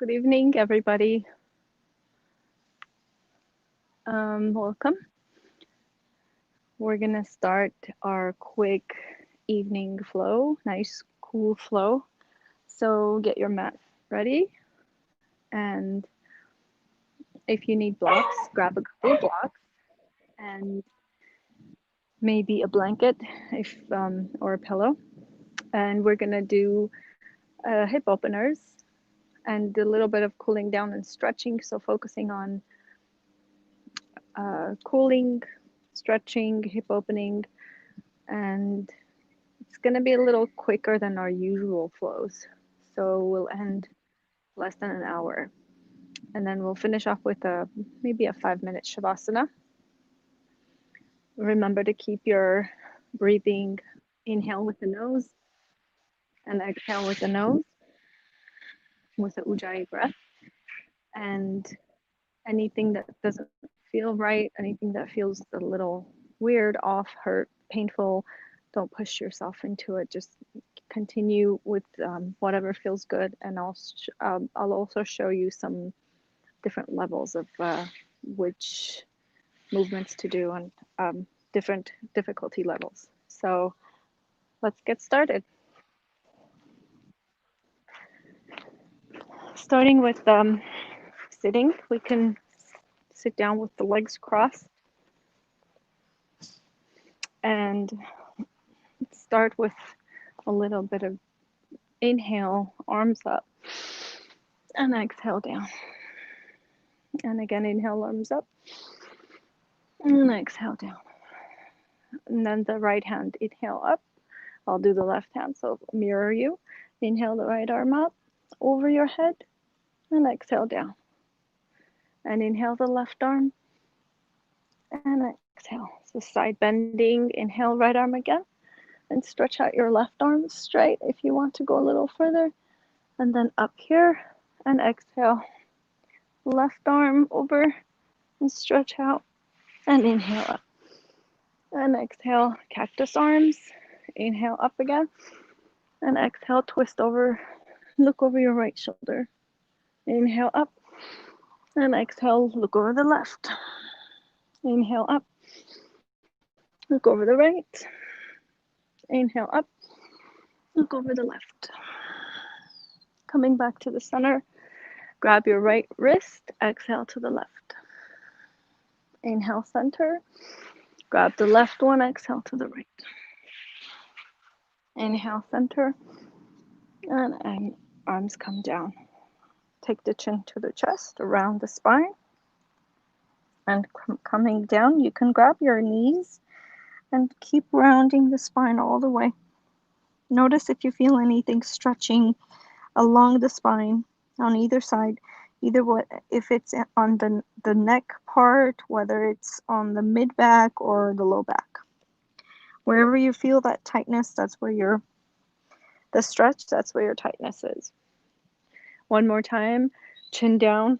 Good evening, everybody. Welcome. We're gonna start our quick evening flow, nice cool flow. So get your mat ready, and if you need blocks, grab a couple of blocks and maybe a blanket, if or a pillow. And we're gonna do hip openers and a little bit of cooling down and stretching. So focusing on cooling, stretching, hip opening, and it's going to be a little quicker than our usual flows. So we'll end less than an hour. And then we'll finish off with maybe a 5-minute Shavasana. Remember to keep your breathing, inhale with the nose and exhale with the nose with the Ujjayi breath. And anything that doesn't feel right, anything that feels a little weird, off, hurt, painful, don't push yourself into it. Just continue with whatever feels good. And I'll also show you some different levels of which movements to do on different difficulty levels. So let's get started. Starting with sitting, we can sit down with the legs crossed and start with a little bit of inhale, arms up, and exhale down. And again, inhale, arms up, and exhale down. And then the right hand, inhale up. I'll do the left hand, so mirror you. Inhale the right arm up over your head, and exhale down. And inhale the left arm, and exhale. So side bending, inhale right arm again, and stretch out your left arm straight if you want to go a little further. And then up here, and exhale. Left arm over, and stretch out, and inhale up. And exhale, cactus arms. Inhale up again, and exhale, twist over, look over your right shoulder. Inhale up, and exhale, look over the left. Inhale up, look over the right. Inhale up, look over the left. Coming back to the center, grab your right wrist, exhale to the left. Inhale center, grab the left one, exhale to the right. Inhale center, and arms come down. Take the chin to the chest, around the spine. And coming down, you can grab your knees and keep rounding the spine all the way. Notice if you feel anything stretching along the spine on either side, either what, if it's on the neck part, whether it's on the mid back or the low back. Wherever you feel that tightness, that's where the stretch, that's where your tightness is. One more time, chin down,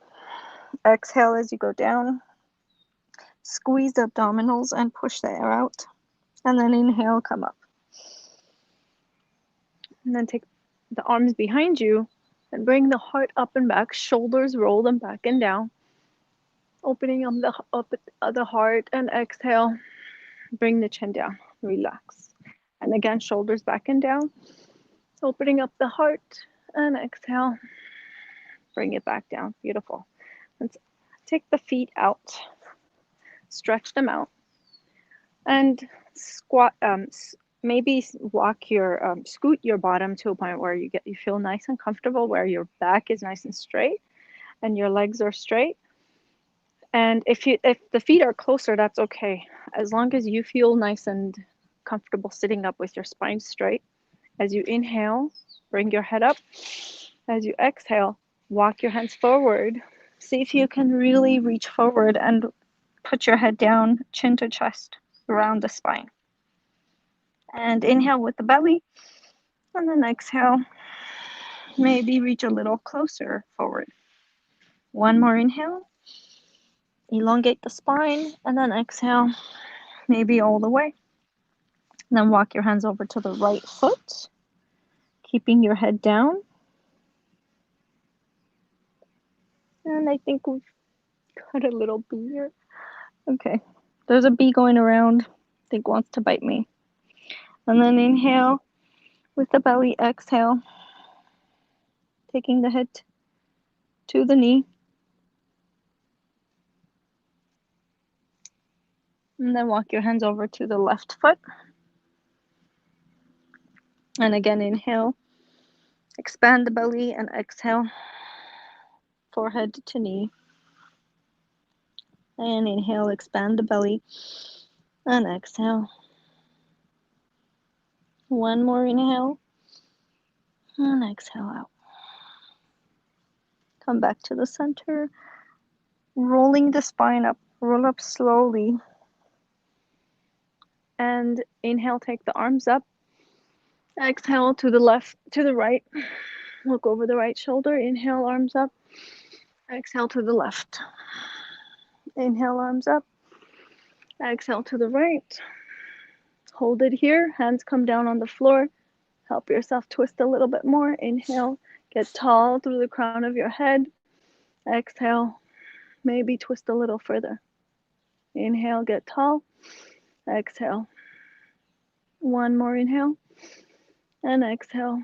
exhale as you go down, squeeze the abdominals and push the air out, and then inhale, come up. And then take the arms behind you and bring the heart up and back, shoulders roll them back and down, opening up the heart, and exhale, bring the chin down, relax. And again, shoulders back and down, opening up the heart, and exhale, bring it back down. Beautiful. Let's take the feet out, stretch them out, and squat. Maybe scoot your bottom to a point where you feel nice and comfortable, where your back is nice and straight, and your legs are straight. And if the feet are closer, that's okay, as long as you feel nice and comfortable sitting up with your spine straight. As you inhale, bring your head up. As you exhale, walk your hands forward. See if you can really reach forward and put your head down, chin to chest, around the spine. And inhale with the belly, and then exhale, maybe reach a little closer forward. One more inhale, elongate the spine, and then exhale, maybe all the way. Then walk your hands over to the right foot, keeping your head down. And I think we've got a little bee here. Okay. There's a bee going around. I think wants to bite me. And then inhale with the belly, exhale, taking the head to the knee. And then walk your hands over to the left foot. And again, inhale, expand the belly, and exhale, forehead to knee. And inhale, expand the belly, and exhale. One more inhale, and exhale out. Come back to the center, rolling the spine up. Roll up slowly. And inhale, take the arms up. Exhale to the left, to the right. Look over the right shoulder. Inhale, arms up. Exhale to the left. Inhale, arms up. Exhale to the right. Hold it here. Hands come down on the floor. Help yourself twist a little bit more. Inhale, get tall through the crown of your head. Exhale, maybe twist a little further. Inhale, get tall. Exhale. One more inhale. And exhale.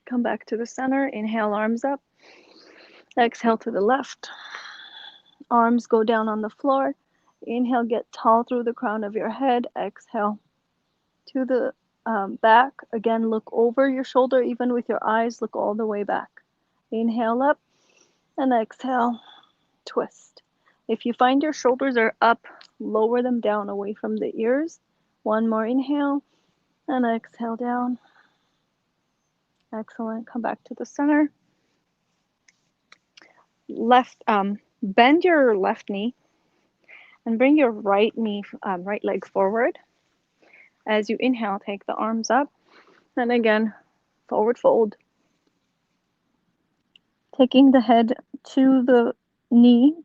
Come back to the center. Inhale, arms up. Exhale to the left. Arms go down on the floor. Inhale, get tall through the crown of your head. Exhale to the back. Again, look over your shoulder, even with your eyes, look all the way back. Inhale up and exhale, twist. If you find your shoulders are up, lower them down away from the ears. One more inhale and exhale down. Excellent. Come back to the center. Bend your left knee and bring your right leg forward. As you inhale, take the arms up, and again, forward fold. Taking the head to the knee,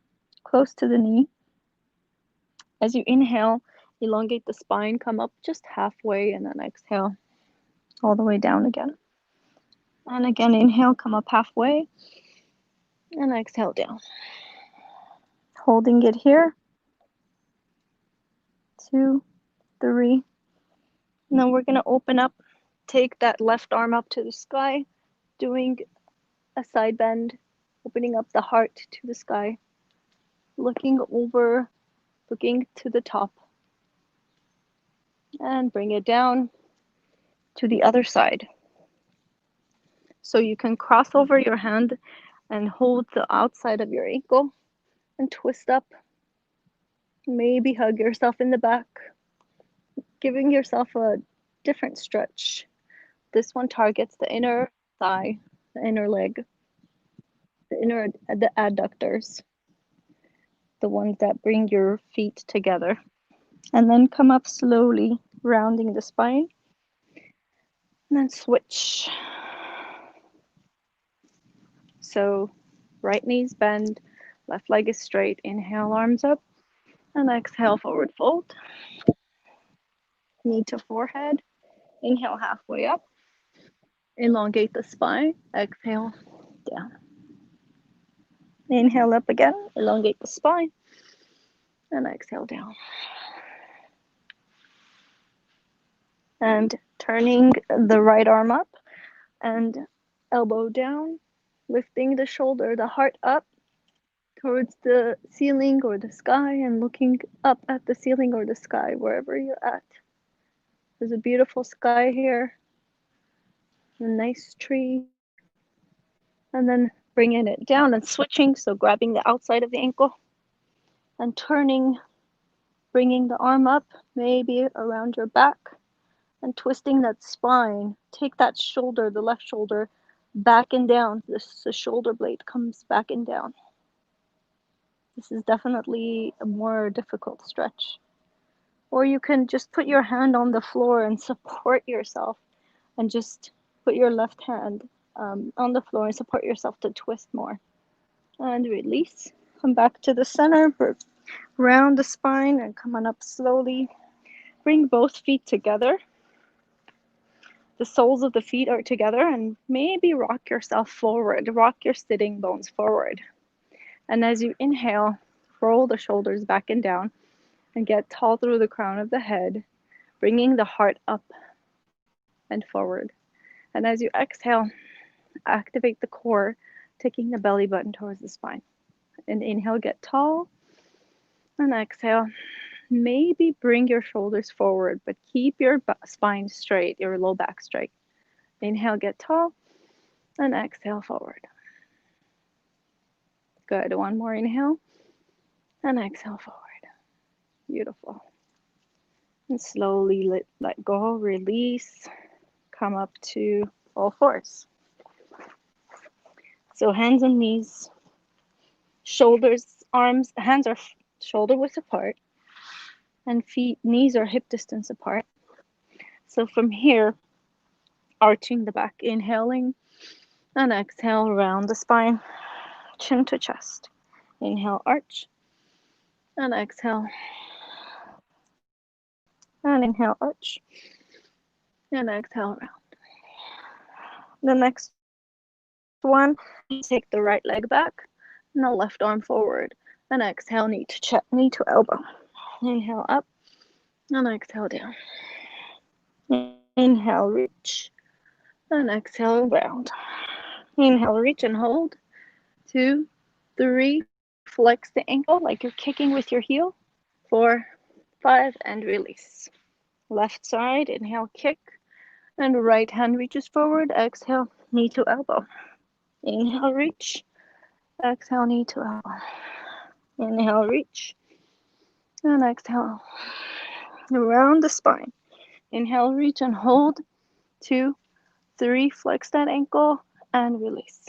close to the knee. As you inhale, elongate the spine, come up just halfway, and then exhale all the way down again. And again, inhale, come up halfway, and exhale down. Holding it here. 2, 3. Now we're going to open up, take that left arm up to the sky, doing a side bend, opening up the heart to the sky, looking over, looking to the top, and bring it down to the other side. So you can cross over your hand and hold the outside of your ankle and twist up. Maybe hug yourself in the back, giving yourself a different stretch. This one targets the inner thigh, the inner leg, the adductors, the ones that bring your feet together. And then come up slowly, rounding the spine. And then switch. So right knee's bend, left leg is straight. Inhale, arms up. And exhale, forward fold. Knee to forehead. Inhale, halfway up. Elongate the spine. Exhale, down. Inhale up again. Elongate the spine. And exhale down. And turning the right arm up and elbow down, lifting the shoulder, the heart up towards the ceiling or the sky, and looking up at the ceiling or the sky, wherever you're at. There's a beautiful sky here, a nice tree, and then bringing it down and switching, so grabbing the outside of the ankle and turning, bringing the arm up, maybe around your back, and twisting that spine. Take that shoulder, the left shoulder, back and down. The shoulder blade comes back and down. This is definitely a more difficult stretch. Or you can just put your hand on the floor and support yourself, and just put your left hand on the floor and support yourself to twist more. And release. Come back to the center, round the spine, and come on up slowly. Bring both feet together. The soles of the feet are together, and maybe rock yourself forward. Rock your sitting bones forward. And as you inhale, roll the shoulders back and down and get tall through the crown of the head, bringing the heart up and forward. And as you exhale, activate the core, taking the belly button towards the spine. And inhale, get tall. And exhale, maybe bring your shoulders forward, but keep your spine straight, your low back straight. Inhale, get tall. And exhale, forward. Good. One more inhale. And exhale, forward. Beautiful. And slowly let go, release, come up to all fours. So hands and knees, shoulders, arms, hands are shoulder width apart, and feet, knees are hip distance apart. So from here, arching the back, inhaling, and exhale, round the spine, chin to chest. Inhale, arch, and exhale, and inhale, arch, and exhale, round. The next one, take the right leg back, and the left arm forward, and exhale, knee to chest, knee to elbow. Inhale up, and exhale down. Inhale, reach, and exhale, round. Inhale, reach and hold. 2, 3, flex the ankle like you're kicking with your heel. 4, 5, and release. Left side, inhale, kick, and right hand reaches forward. Exhale, knee to elbow. Inhale, reach. Exhale, knee to elbow. Inhale, reach. And exhale, around the spine. Inhale, reach and hold. 2, 3, flex that ankle and release.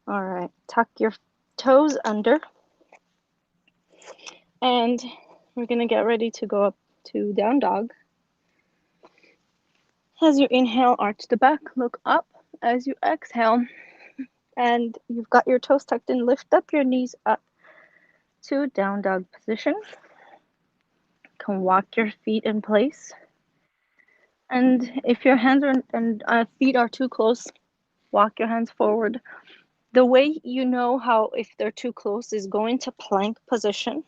All right, tuck your toes under. And we're going to get ready to go up to down dog. As you inhale, arch the back, look up. As you exhale, and you've got your toes tucked in, lift up your knees up to down dog position. You can walk your feet in place. And if your hands and feet are too close, walk your hands forward. The way you know how if they're too close is go into plank position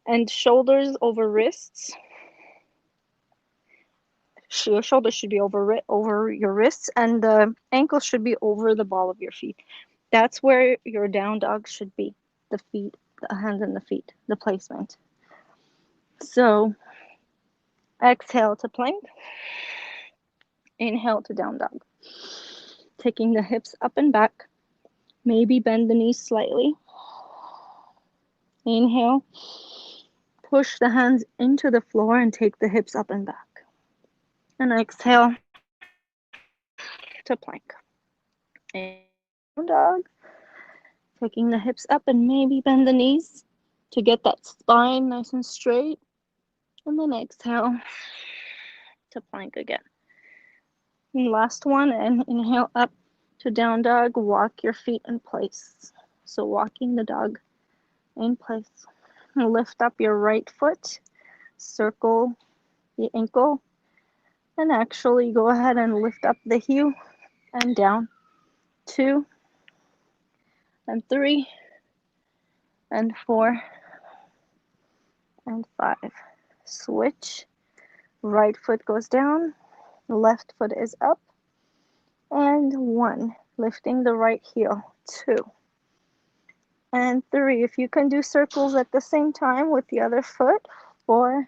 and shoulders over wrists. Your shoulders should be over your wrists, and the ankles should be over the ball of your feet. That's where your down dog should be. The feet, the hands and the feet, the placement. So exhale to plank. Inhale to down dog. Taking the hips up and back. Maybe bend the knees slightly. Inhale. Push the hands into the floor and take the hips up and back. And exhale to plank. Down dog. Taking the hips up and maybe bend the knees to get that spine nice and straight. And then exhale to plank again. And last one, and inhale up to down dog. Walk your feet in place. So walking the dog in place. And lift up your right foot. Circle the ankle. And actually go ahead and lift up the heel and down. 2 and 3 and 4 and 5. Switch. Right foot goes down. Left foot is up. And 1. Lifting the right heel. 2 and 3. If you can do circles at the same time with the other foot. 4.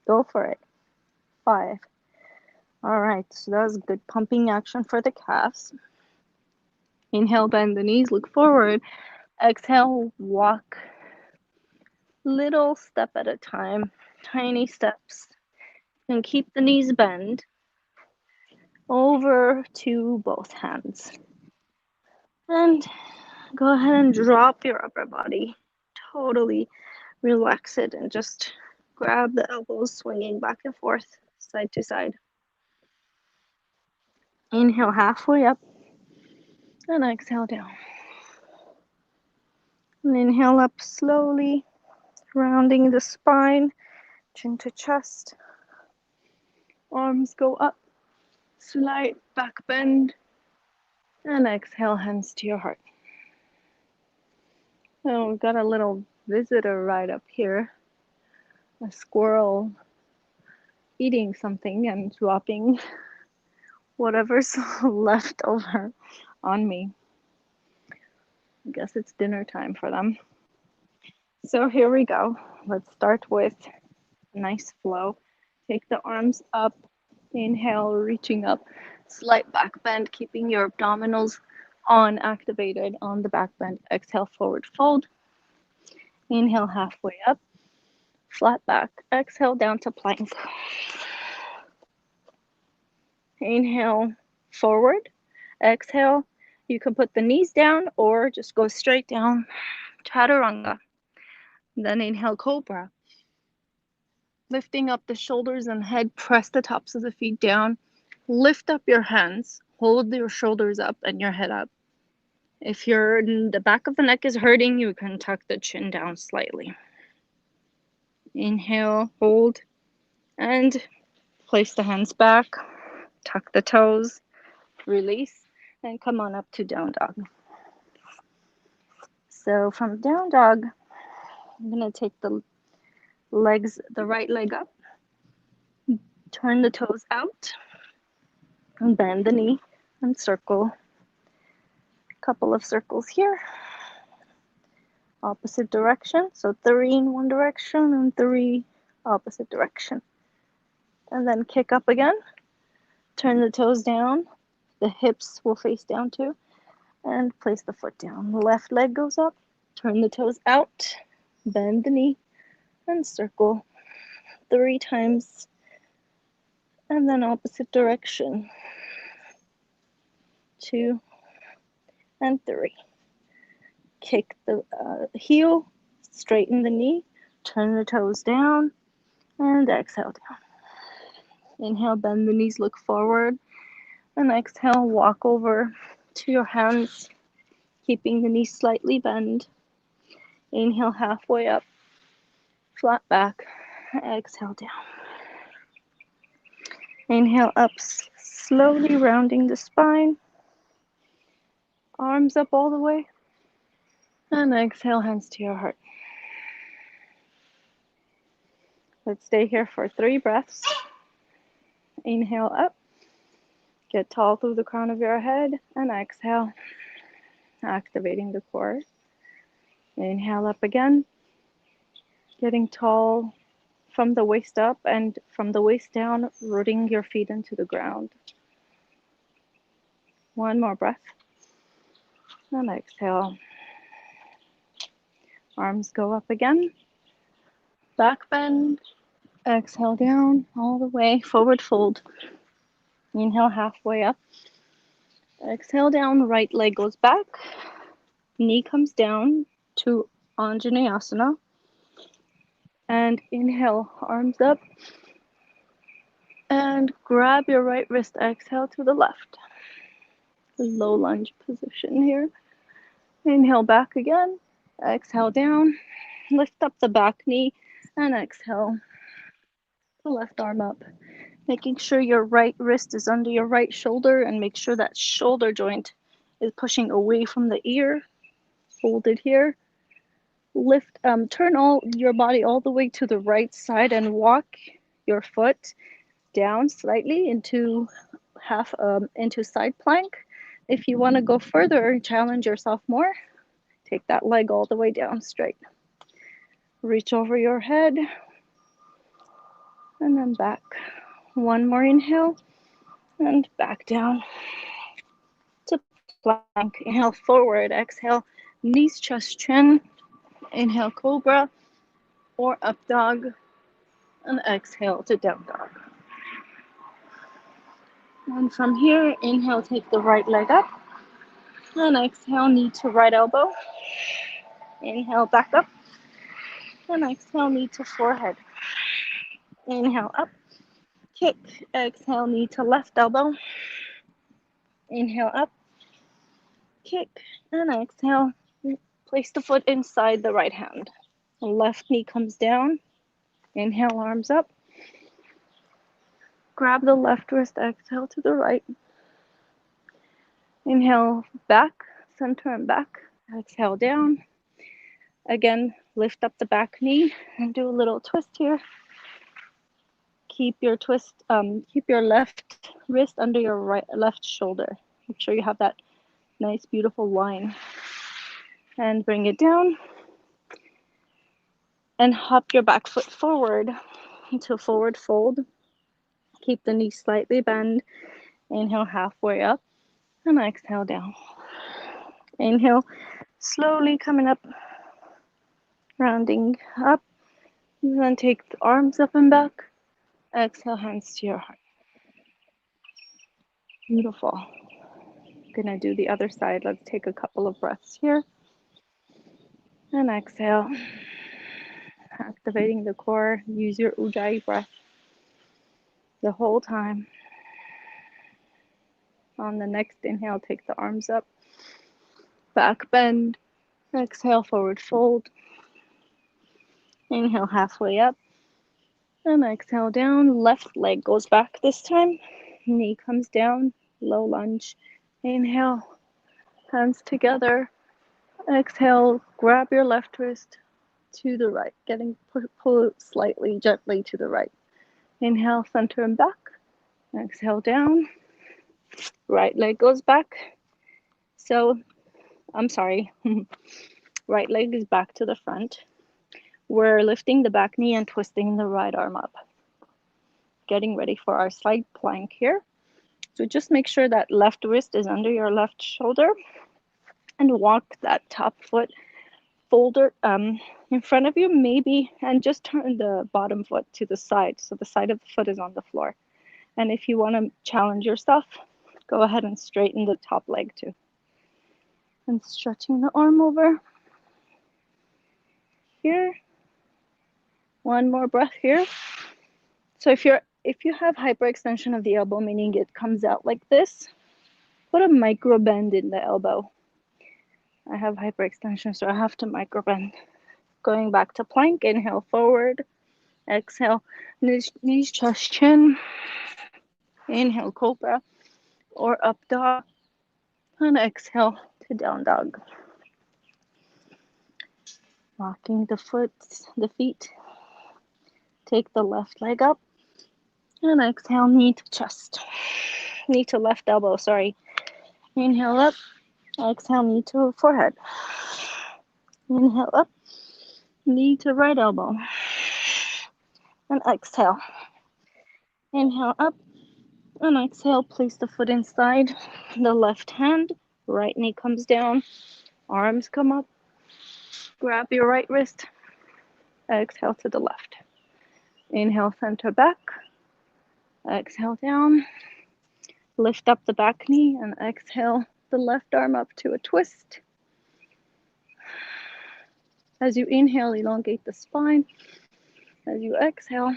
Go for it. 5. All right, so that was good pumping action for the calves. Inhale, bend the knees, look forward. Exhale, walk. Little step at a time, tiny steps. And keep the knees bent over to both hands. And go ahead and drop your upper body. Totally relax it and just grab the elbows, swinging back and forth, side to side. Inhale halfway up and exhale down. And inhale up slowly, rounding the spine, chin to chest. Arms go up, slight back bend, and exhale, hands to your heart. So we've got a little visitor right up here, a squirrel eating something and dropping whatever's left over on me. I guess it's dinner time for them. So here we go. Let's start with a nice flow. Take the arms up, inhale, reaching up, slight back bend, keeping your abdominals on, activated on the back bend. Exhale, forward fold. Inhale, halfway up, flat back. Exhale, down to plank. Inhale, forward. Exhale, you can put the knees down or just go straight down, chaturanga. Then inhale, cobra. Lifting up the shoulders and head, press the tops of the feet down. Lift up your hands, hold your shoulders up and your head up. If the back of the neck is hurting, you can tuck the chin down slightly. Inhale, hold, and place the hands back, tuck the toes, release, and come on up to down dog. So from down dog, I'm going to take the right leg up, turn the toes out, and bend the knee and circle. A couple of circles here. Opposite direction. So 3 in one direction and 3 opposite direction. And then kick up again. Turn the toes down. The hips will face down too. And place the foot down. Left leg goes up. Turn the toes out. Bend the knee and circle 3 times. And then opposite direction. 2 and 3. Kick the heel, straighten the knee, turn the toes down, and exhale down. Inhale, bend the knees, look forward, and exhale, walk over to your hands, keeping the knees slightly bent. Inhale, halfway up, flat back, exhale down. Inhale up, slowly rounding the spine, arms up all the way, and exhale, hands to your heart. Let's stay here for 3 breaths. Inhale up, get tall through the crown of your head, and exhale, activating the core. Inhale up again, getting tall from the waist up and from the waist down, rooting your feet into the ground. 1 more breath, and exhale. Arms go up again, back bend, exhale down all the way, forward fold. Inhale, halfway up, exhale down, the right leg goes back, knee comes down to Anjaneyasana, and inhale, arms up, and grab your right wrist, exhale to the left. Low lunge position here. Inhale back again, exhale down, lift up the back knee, and exhale the left arm up. Making sure your right wrist is under your right shoulder, and make sure that shoulder joint is pushing away from the ear. Hold it here. Lift, turn all your body all the way to the right side and walk your foot down slightly into into side plank. If you want to go further, challenge yourself more. Take that leg all the way down straight. Reach over your head and then back. 1 more inhale and back down to plank. Inhale forward, exhale, knees, chest, chin. Inhale cobra or up dog, and exhale to down dog. And from here, inhale, take the right leg up, and exhale, knee to right elbow. Inhale, back up, and exhale, knee to forehead. Inhale, up, kick, exhale, knee to left elbow. Inhale, up, kick, and exhale, place the foot inside the right hand. The left knee comes down. Inhale, arms up. Grab the left wrist, exhale to the right. Inhale back, center and back. Exhale down. Again, lift up the back knee and do a little twist here. Keep your keep your left wrist under your left shoulder. Make sure you have that nice, beautiful line. And bring it down. And hop your back foot forward into forward fold. Keep the knee slightly bent. Inhale halfway up and exhale down. Inhale, slowly coming up, rounding up. And then take the arms up and back. Exhale, hands to your heart. Beautiful. Gonna do the other side. Let's take a couple of breaths here. And exhale. Activating the core. Use your Ujjayi breath the whole time. On the next inhale, take the arms up. Back bend. Exhale, forward fold. Inhale, halfway up. And exhale down. Left leg goes back this time. Knee comes down. Low lunge. Inhale. Hands together. Exhale, grab your left wrist to the right, pull slightly, gently to the right. Inhale, center and back. Exhale down. Right leg goes back. So, I'm sorry. Right leg is back to the front. We're lifting the back knee and twisting the right arm up. Getting ready for our side plank here. So just make sure that left wrist is under your left shoulder and walk that top foot folder in front of you maybe, and just turn the bottom foot to the side so the side of the foot is on the floor. And if you want to challenge yourself, go ahead and straighten the top leg too. And stretching the arm over here. One more breath here. So if you have hyperextension of the elbow, meaning it comes out like this, put a micro bend in the elbow. I have hyperextension, so I have to micro bend. Going back to plank, inhale forward, exhale, knees, chest, chin. Inhale, cobra or up dog, and exhale to down dog. Walking the feet. Take the left leg up, and exhale, knee to chest. Knee to left elbow, sorry. Inhale up, exhale, knee to forehead. Inhale up, knee to right elbow. And exhale. Inhale up, and exhale, place the foot inside the left hand. Right knee comes down, arms come up. Grab your right wrist. Exhale to the left. Inhale, center back. Exhale down. Lift up the back knee and exhale the left arm up to a twist. As you inhale, elongate the spine. As you exhale,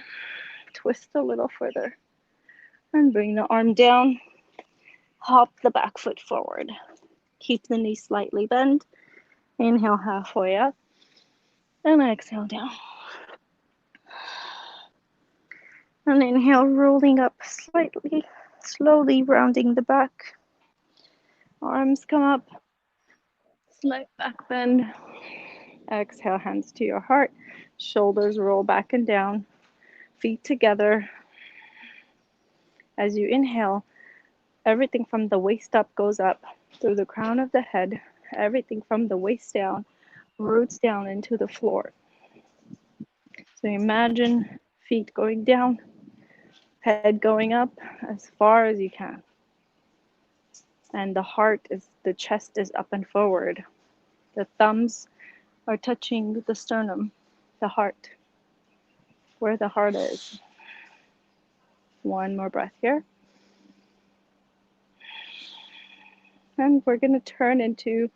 twist a little further. And bring the arm down. Hop the back foot forward. Keep the knee slightly bent. Inhale halfway up. And exhale down. And inhale, rolling up slightly, slowly rounding the back. Arms come up, slight back bend. Exhale, hands to your heart. Shoulders roll back and down. Feet together. As you inhale, everything from the waist up goes up through the crown of the head. Everything from the waist down roots down into the floor. So imagine feet going down, head going up as far as you can. And the chest is up and forward. The thumbs are touching the sternum, the heart, where the heart is. One more breath here. And we're going to turn into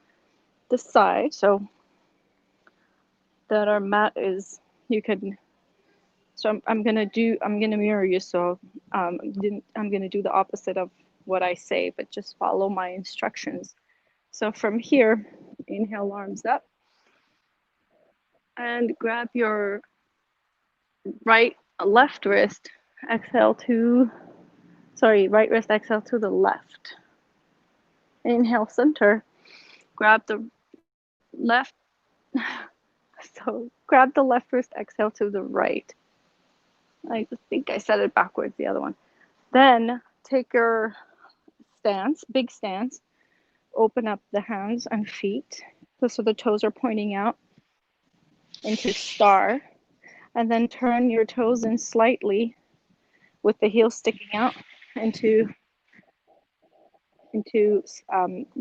the side so that our mat is, so I'm going to mirror you. So I'm going to do the opposite of what I say, but just follow my instructions. So from here, inhale, arms up, and grab your left wrist. Exhale to Sorry, right wrist exhale to the left. Inhale, center. Grab the left. So grab the left wrist, exhale to the right. I think I said it backwards, the other one. Then take your stance, big stance. Open up the hands and feet so the toes are pointing out into star. And then turn your toes in slightly with the heels sticking out into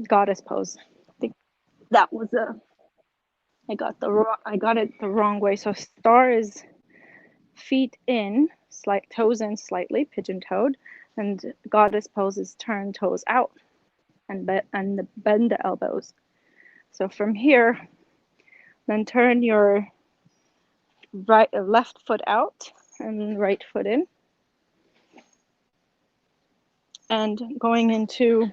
goddess pose. I think that was I got it the wrong way. So star is feet in, slight toes in slightly, pigeon-toed, and goddess pose is turn toes out and bend the elbows. So from here, then turn your left foot out and right foot in, and going into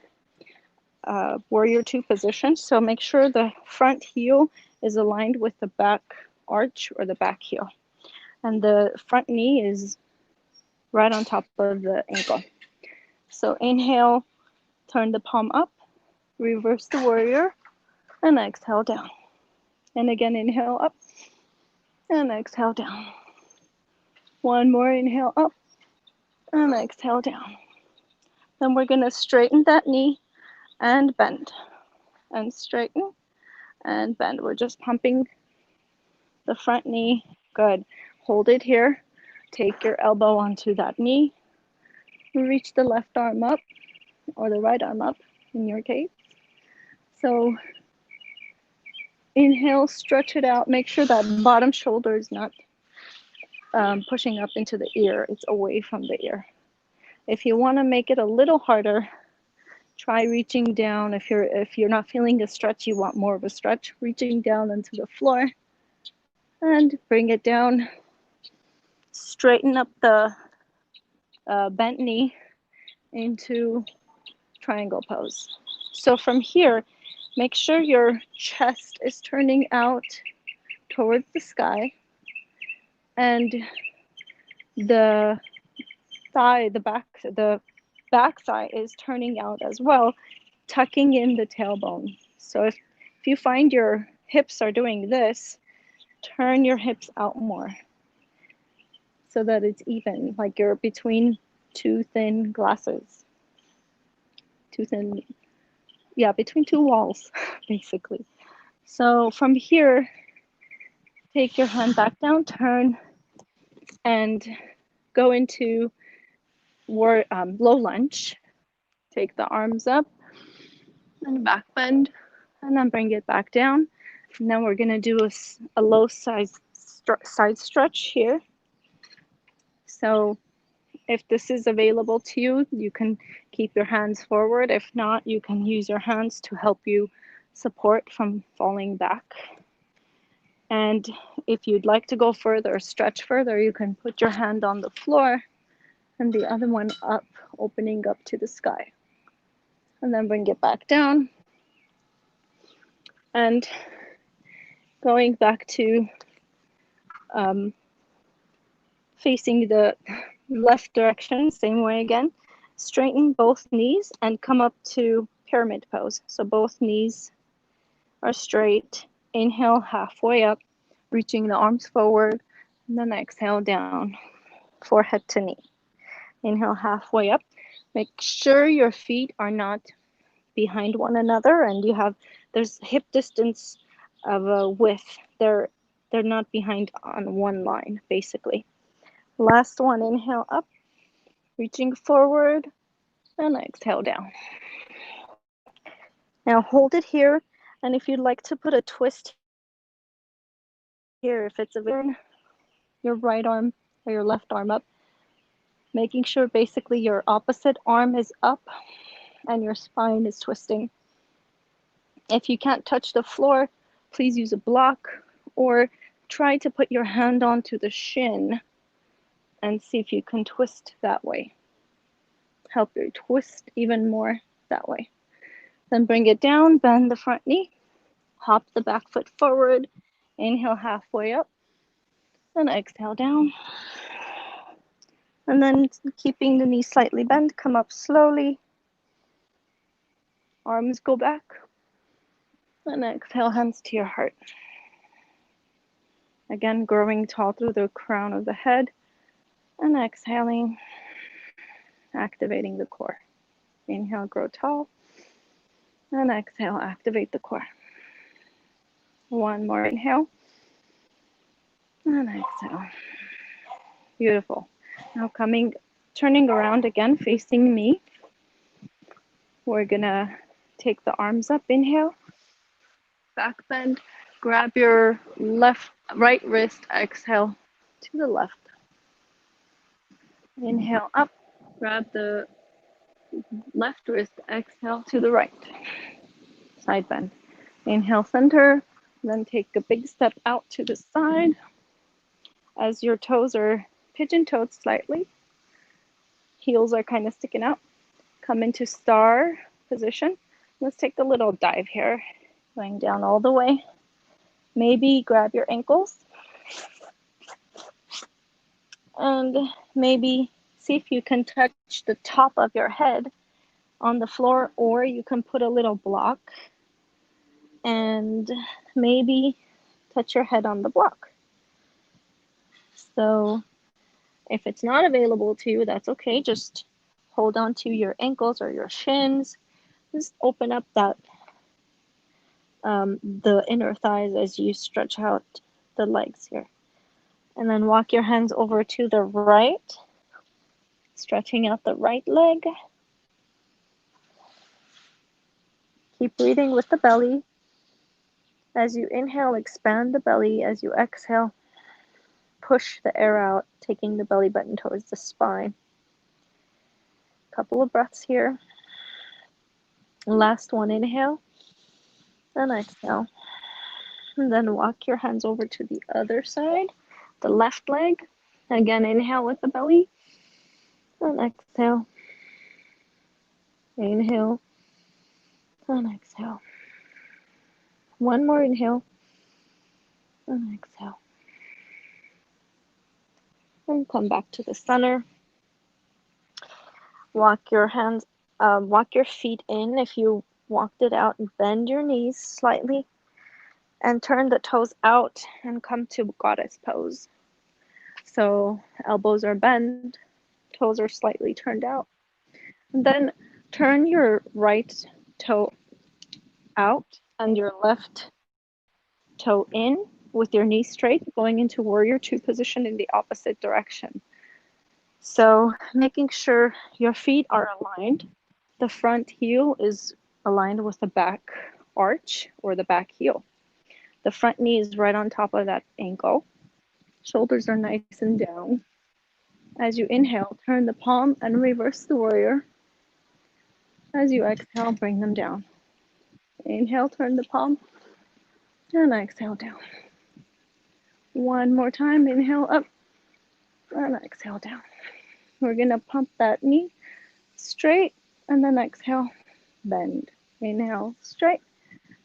warrior two position. So make sure the front heel is aligned with the back arch or the back heel, and the front knee is right on top of the ankle. So inhale, turn the palm up, reverse the warrior, and exhale down. And again, inhale up and exhale down. One more inhale up and exhale down. Then we're going to straighten that knee and bend, and straighten and bend. We're just pumping the front knee. Good. Hold it here. Take your elbow onto that knee. Reach the left arm up, or the right arm up in your case. So inhale, stretch it out. Make sure that bottom shoulder is not pushing up into the ear. It's away from the ear. If you want to make it a little harder, try reaching down. If you're not feeling a stretch, you want more of a stretch, reaching down into the floor and bring it down. Straighten up the bent knee into triangle pose. So from here, make sure your chest is turning out towards the sky, and the thigh, the back thigh is turning out as well, tucking in the tailbone. So if you find your hips are doing this, turn your hips out more so that it's even, like you're between two thin glasses. Between two walls, basically. So from here, take your hand back down, turn, and go into low lunge. Take the arms up and back bend, and then bring it back down. And then we're going to do a low side stretch here. So if this is available to you, you can keep your hands forward. If not, you can use your hands to help you support from falling back. And if you'd like to go further, stretch further, you can put your hand on the floor and the other one up, opening up to the sky. And then bring it back down. And going back to facing the left direction, same way again. Straighten both knees and come up to pyramid pose. So both knees are straight. Inhale, halfway up, reaching the arms forward, and then exhale down, forehead to knee. Inhale, halfway up. Make sure your feet are not behind one another, and there's hip distance of a width. They're not behind on one line, basically. Last one, inhale up, reaching forward, and exhale down. Now hold it here, and if you'd like to put a twist here, if it's your right arm or your left arm up, making sure basically your opposite arm is up and your spine is twisting. If you can't touch the floor, please use a block, or try to put your hand onto the shin and see if you can twist that way. Help you twist even more that way. Then bring it down, bend the front knee, hop the back foot forward, inhale halfway up, then exhale down, And then keeping the knees slightly bent, come up slowly. Arms go back. And exhale, hands to your heart. Again, growing tall through the crown of the head. And exhaling, activating the core. Inhale, grow tall. And exhale, activate the core. One more inhale. And exhale. Beautiful. Now turning around again, facing me. We're gonna take the arms up, inhale. Back bend, grab your right wrist, exhale to the left. Inhale up, grab the left wrist, exhale to the right. Side bend. Inhale, center, then take a big step out to the side as your toes are pigeon-toed slightly. Heels are kind of sticking out. Come into star position. Let's take a little dive here, going down all the way. Maybe grab your ankles and maybe see if you can touch the top of your head on the floor, or you can put a little block and maybe touch your head on the block. So if it's not available to you, that's okay. Just hold on to your ankles or your shins. Just open up that the inner thighs as you stretch out the legs here. And then walk your hands over to the right, stretching out the right leg. Keep breathing with the belly. As you inhale, expand the belly. As you exhale, push the air out, taking the belly button towards the spine. Couple of breaths here. Last one, inhale and exhale. And then walk your hands over to the other side, the left leg. Again, inhale with the belly and exhale. Inhale and exhale. One more inhale and exhale. And come back to the center. Walk your feet in. If you walked it out, bend your knees slightly and turn the toes out and come to goddess pose. So elbows are bent, toes are slightly turned out. And then turn your right toe out and your left toe in with your knees straight, going into warrior two position in the opposite direction. So making sure your feet are aligned. The front heel is aligned with the back arch or the back heel. The front knee is right on top of that ankle. Shoulders are nice and down. As you inhale, turn the palm and reverse the warrior. As you exhale, bring them down. Inhale, turn the palm, and exhale down. One more time, inhale up, and exhale down. We're gonna pump that knee straight, and then exhale, bend. Inhale, straight,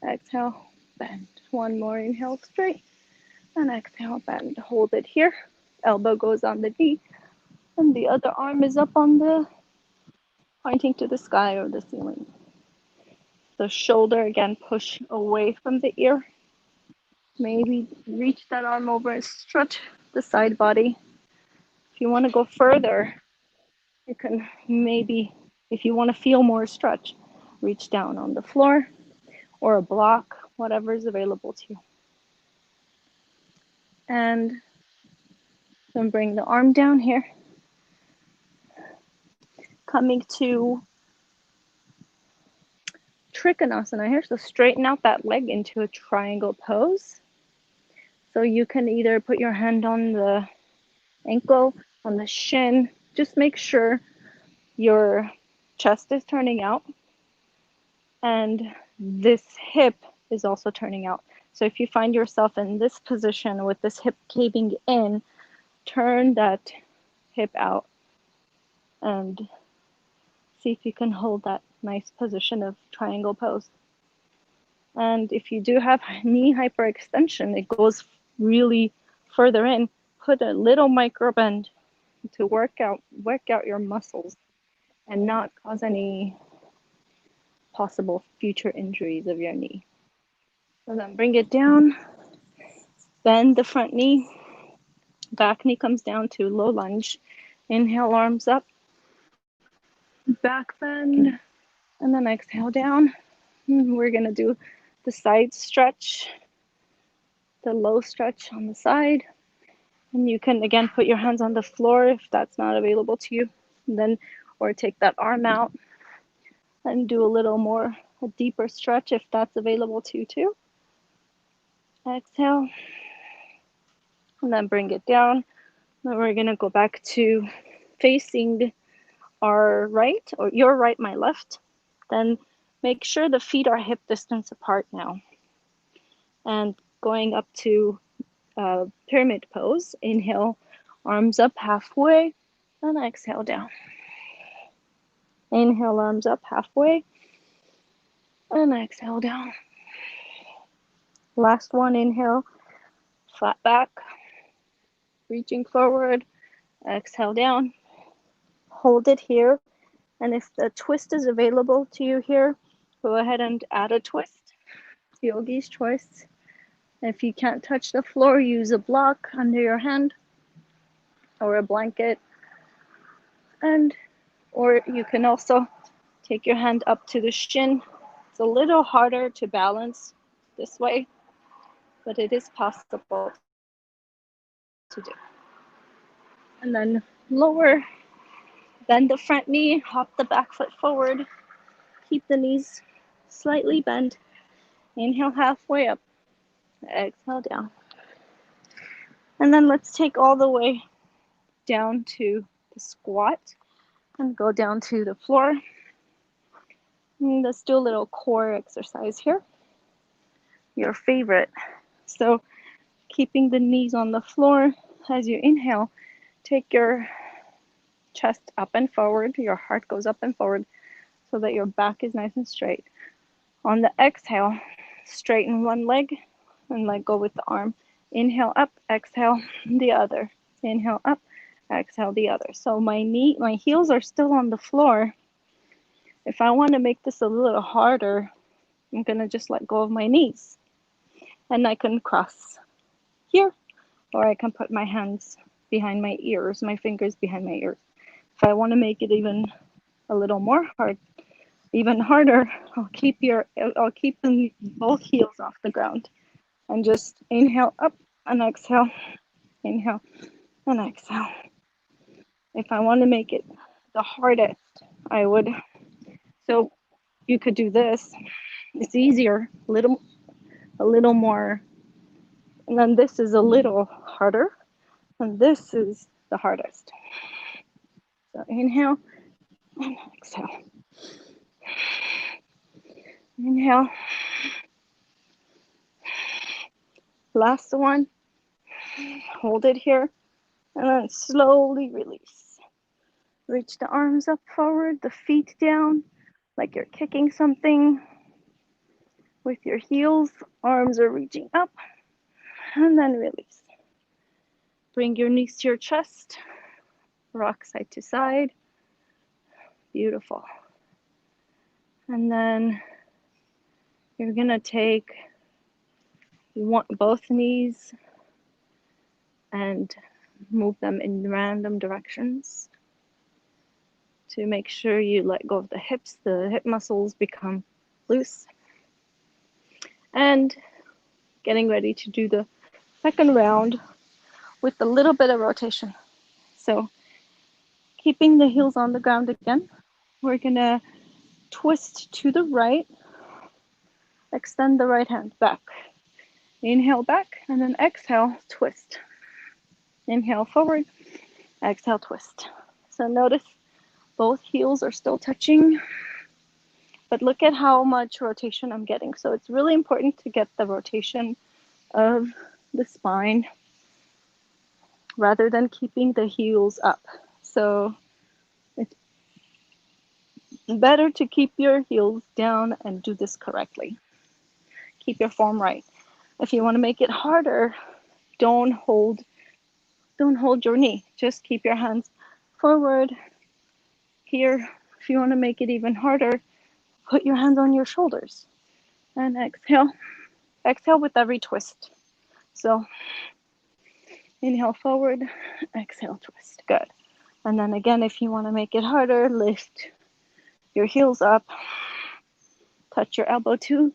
exhale, bend. One more, inhale, straight, and exhale, bend. Hold it here. Elbow goes on the knee, and the other arm is up on the, pointing to the sky or the ceiling. The shoulder, again, push away from the ear. Maybe reach that arm over and stretch the side body. If you want to go further, you can maybe, if you want to feel more stretch, reach down on the floor or a block, whatever is available to you. And then bring the arm down here. Coming to Trikonasana here, so straighten out that leg into a triangle pose. So you can either put your hand on the ankle, on the shin. Just make sure your chest is turning out and this hip is also turning out. So if you find yourself in this position with this hip caving in, turn that hip out and see if you can hold that nice position of triangle pose. And if you do have knee hyperextension, it goes really further in, put a little micro bend to work out your muscles and not cause any possible future injuries of your knee. So then bring it down, bend the front knee, back knee comes down to low lunge. Inhale, arms up, back bend, and then exhale down. We're gonna do the side stretch, the low stretch on the side. And you can again put your hands on the floor if that's not available to you. And then, or take that arm out and do a deeper stretch if that's available to you too. Exhale, and then bring it down. Then we're gonna go back to facing our right, or your right, my left. Then make sure the feet are hip distance apart now. And going up to pyramid pose. Inhale, arms up halfway, and exhale down. Inhale, arms up halfway, and exhale down. Last one, inhale, flat back, reaching forward, exhale down. Hold it here, and if the twist is available to you here, go ahead and add a twist. Yogi's choice. If you can't touch the floor, use a block under your hand or a blanket, or you can also take your hand up to the shin. It's a little harder to balance this way, but it is possible to do. And then lower, bend the front knee, hop the back foot forward, keep the knees slightly bent. Inhale halfway up, exhale down. And then let's take all the way down to the squat and go down to the floor. And let's do a little core exercise here, your favorite. So keeping the knees on the floor as you inhale, take your chest up and forward, your heart goes up and forward so that your back is nice and straight. On the exhale, straighten one leg and let go with the arm. Inhale up, exhale the other. Inhale up, exhale the other. So my heels are still on the floor. If I want to make this a little harder, I'm going to just let go of my knees. And I can cross here, or I can put my hands behind my ears, my fingers behind my ears. If I want to make it even a little more hard, even harder, I'll keep them both heels off the ground and just inhale up and exhale, inhale and exhale. If I want to make it the hardest, I would. So you could do this. It's easier, a little more. And then this is a little harder, and this is the hardest. So inhale and exhale. Inhale. Last one. Hold it here, and then slowly release. Reach the arms up forward, the feet down, like you're kicking something. With your heels, arms are reaching up, and then release. Bring your knees to your chest, rock side to side. Beautiful. And then you're gonna take both knees and move them in random directions to make sure you let go of the hips. The hip muscles become loose. And getting ready to do the second round with a little bit of rotation. So keeping the heels on the ground again, we're gonna twist to the right, extend the right hand back. Inhale back, and then exhale, twist. Inhale forward, exhale, twist. So notice both heels are still touching, but look at how much rotation I'm getting. So it's really important to get the rotation of the spine rather than keeping the heels up. So it's better to keep your heels down and do this correctly. Keep your form right. If you want to make it harder, don't hold your knee. Just keep your hands forward. Here, if you want to make it even harder, put your hands on your shoulders and exhale. Exhale with every twist. So inhale forward, exhale twist. Good. And then again, if you want to make it harder, lift your heels up, touch your elbow to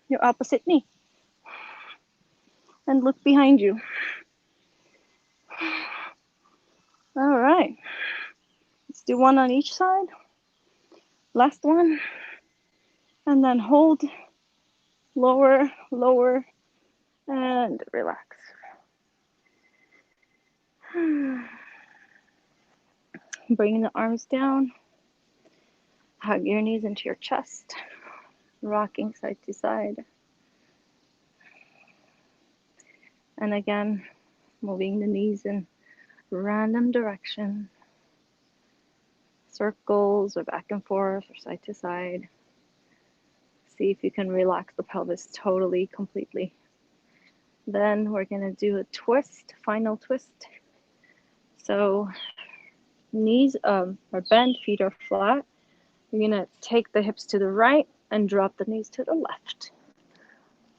your opposite knee, and look behind you. All right. Let's do one on each side. Last one. And then hold, lower, lower, and relax. Bring the arms down. Hug your knees into your chest. Rocking side to side. And again, moving the knees in random direction. Circles or back and forth or side to side. See if you can relax the pelvis totally, completely. Then we're going to do a twist, final twist. So knees are bent, feet are flat. You're going to take the hips to the right and drop the knees to the left.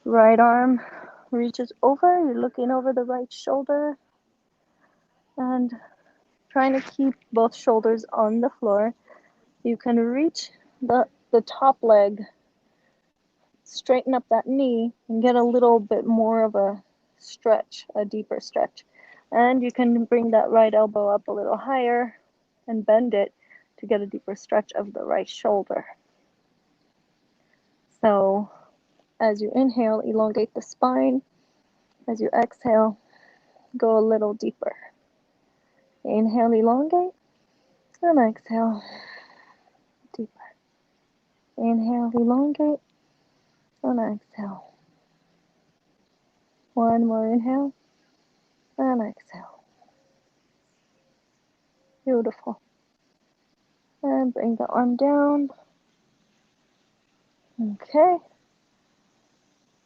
Right arm reaches over. You're looking over the right shoulder and trying to keep both shoulders on the floor. You can reach the top leg, straighten up that knee, and get a little bit more of a stretch, a deeper stretch. And you can bring that right elbow up a little higher and bend it to get a deeper stretch of the right shoulder. So as you inhale, elongate the spine. As you exhale, go a little deeper. Inhale, elongate, and exhale, deeper. Inhale, elongate, and exhale. One more inhale, and exhale. Beautiful. And bring the arm down. Okay.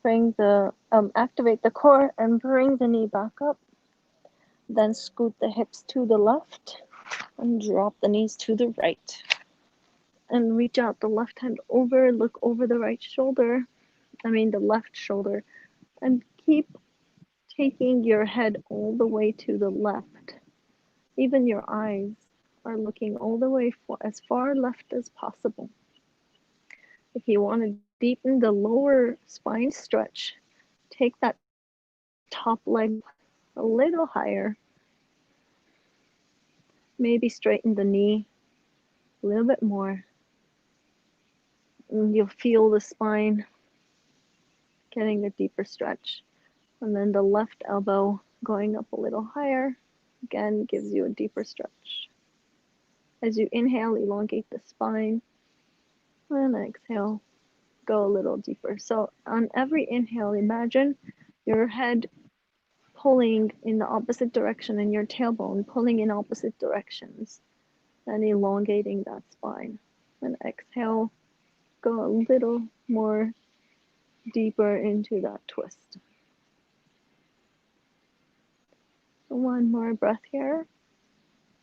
Bring the, activate the core and bring the knee back up. Then scoot the hips to the left and drop the knees to the right. And reach out the left hand over, look over the right shoulder, the left shoulder, and keep taking your head all the way to the left. Even your eyes are looking all the way as far left as possible. If you want to deepen the lower spine stretch, take that top leg a little higher. Maybe straighten the knee a little bit more. And you'll feel the spine getting a deeper stretch. And then the left elbow going up a little higher, again, gives you a deeper stretch. As you inhale, elongate the spine, and exhale, go a little deeper. So on every inhale, imagine your head pulling in the opposite direction and your tailbone pulling in opposite directions and elongating that spine. And exhale, go a little more deeper into that twist. So one more breath here,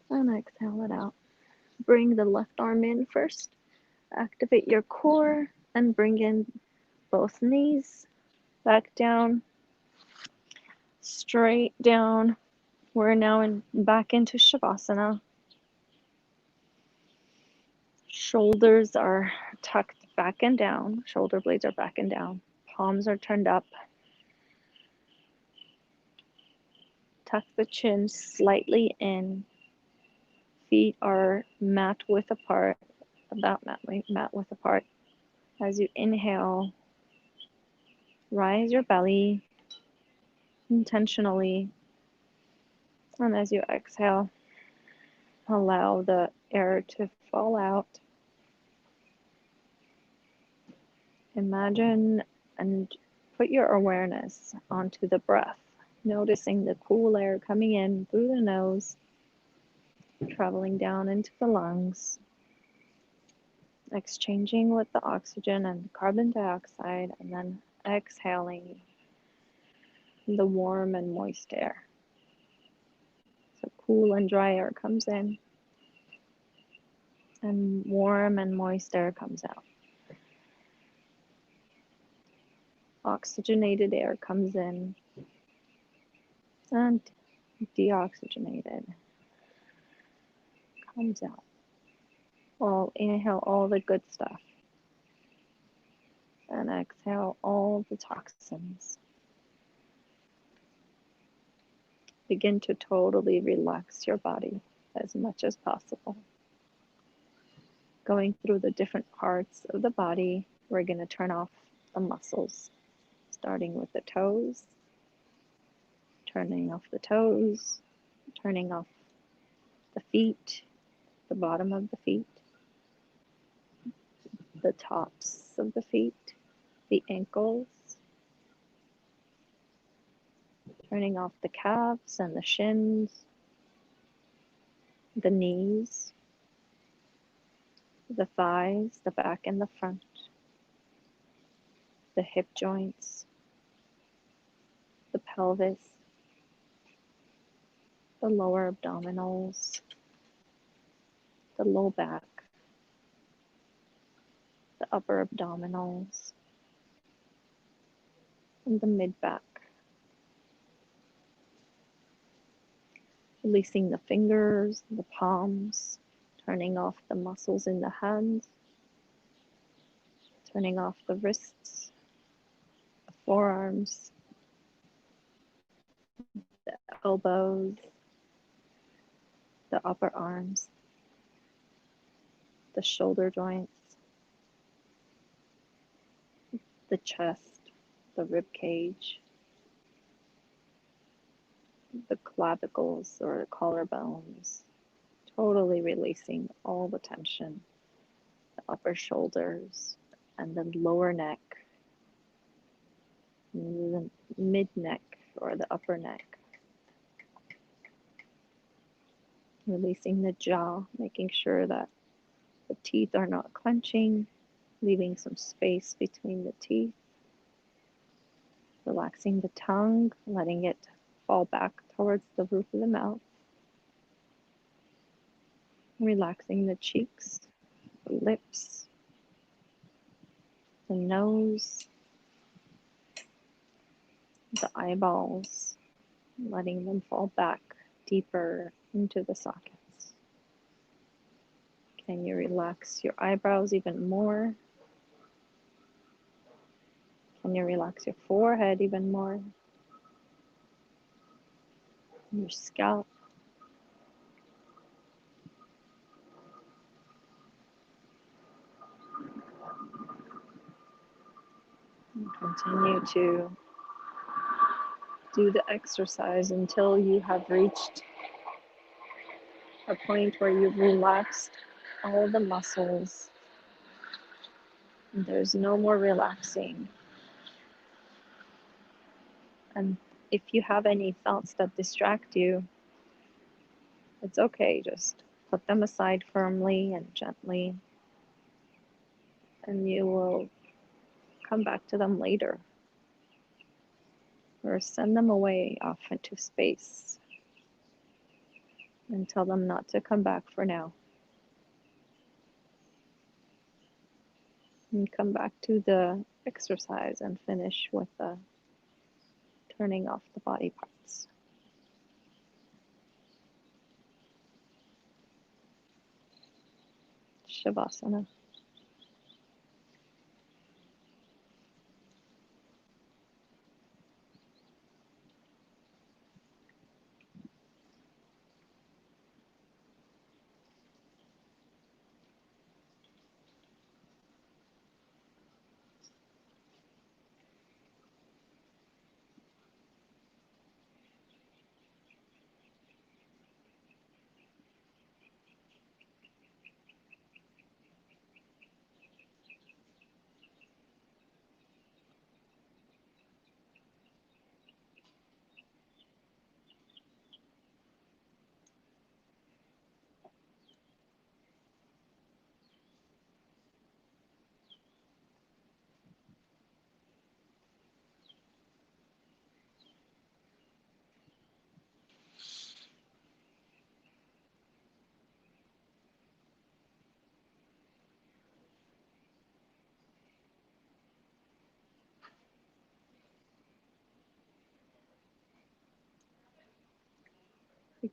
and exhale it out. Bring the left arm in first. Activate your core and bring in both knees. Back down. Straight down. We're now back into Shavasana. Shoulders are tucked back and down. Shoulder blades are back and down. Palms are turned up. Tuck the chin slightly in. Feet are mat width apart, about mat width apart. As you inhale, rise your belly intentionally. And as you exhale, allow the air to fall out. Imagine and put your awareness onto the breath, noticing the cool air coming in through the nose, traveling down into the lungs, exchanging with the oxygen and carbon dioxide, and then exhaling the warm and moist air. So cool and dry air comes in, and warm and moist air comes out. Oxygenated air comes in and deoxygenated comes out. Well, inhale all the good stuff and exhale all the toxins. Begin to totally relax your body as much as possible. Going through the different parts of the body, we're going to turn off the muscles, starting with the toes, turning off the toes, turning off the feet, the bottom of the feet, the tops of the feet, the ankles, turning off the calves and the shins, the knees, the thighs, the back and the front, the hip joints, the pelvis, the lower abdominals, the low back, the upper abdominals, and the mid back. Releasing the fingers, the palms, turning off the muscles in the hands, turning off the wrists, the forearms, the elbows, the upper arms, the shoulder joints, the chest, the rib cage, the clavicles or collarbones, totally releasing all the tension, the upper shoulders and the lower neck, the mid neck or the upper neck. Releasing the jaw, making sure that the teeth are not clenching, leaving some space between the teeth. Relaxing the tongue, letting it fall back towards the roof of the mouth. Relaxing the cheeks, the lips, the nose, the eyeballs, letting them fall back deeper into the sockets. Can you relax your eyebrows even more? Can you relax your forehead even more? Your scalp. And continue to do the exercise until you have reached a point where you've relaxed all the muscles. There's no more relaxing. And if you have any thoughts that distract you, it's okay. Just put them aside firmly and gently, and you will come back to them later. Or send them away off into space and tell them not to come back for now. And come back to the exercise and finish with the turning off the body parts. Shavasana.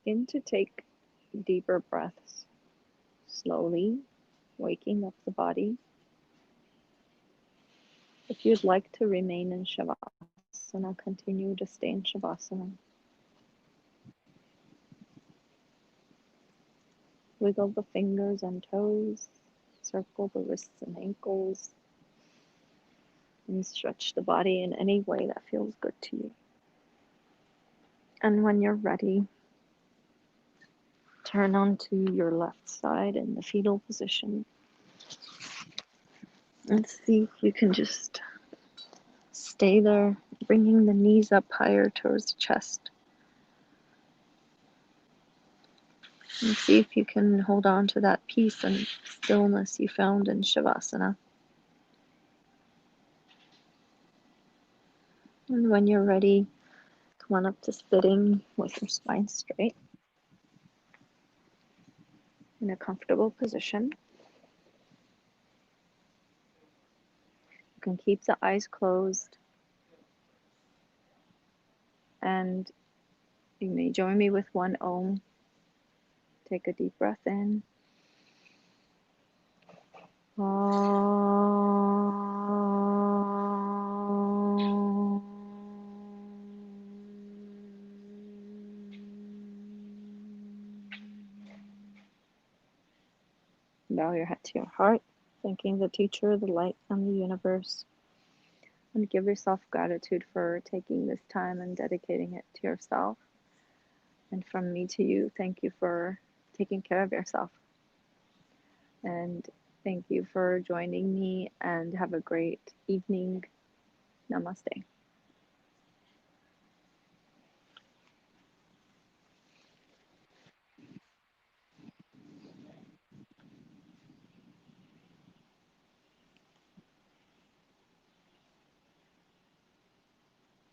Begin to take deeper breaths, slowly waking up the body. If you'd like to remain in Shavasana, continue to stay in Shavasana. Wiggle the fingers and toes, circle the wrists and ankles, and stretch the body in any way that feels good to you. And when you're ready, turn onto your left side in the fetal position. And see if you can just stay there, bringing the knees up higher towards the chest. And see if you can hold on to that peace and stillness you found in Shavasana. And when you're ready, come on up to sitting with your spine straight in a comfortable position. You can keep the eyes closed, and you may join me with one Om. Take a deep breath in. Bow your head to your heart, thanking the teacher, the light, and the universe. And give yourself gratitude for taking this time and dedicating it to yourself. And from me to you, thank you for taking care of yourself. And thank you for joining me, and have a great evening. Namaste.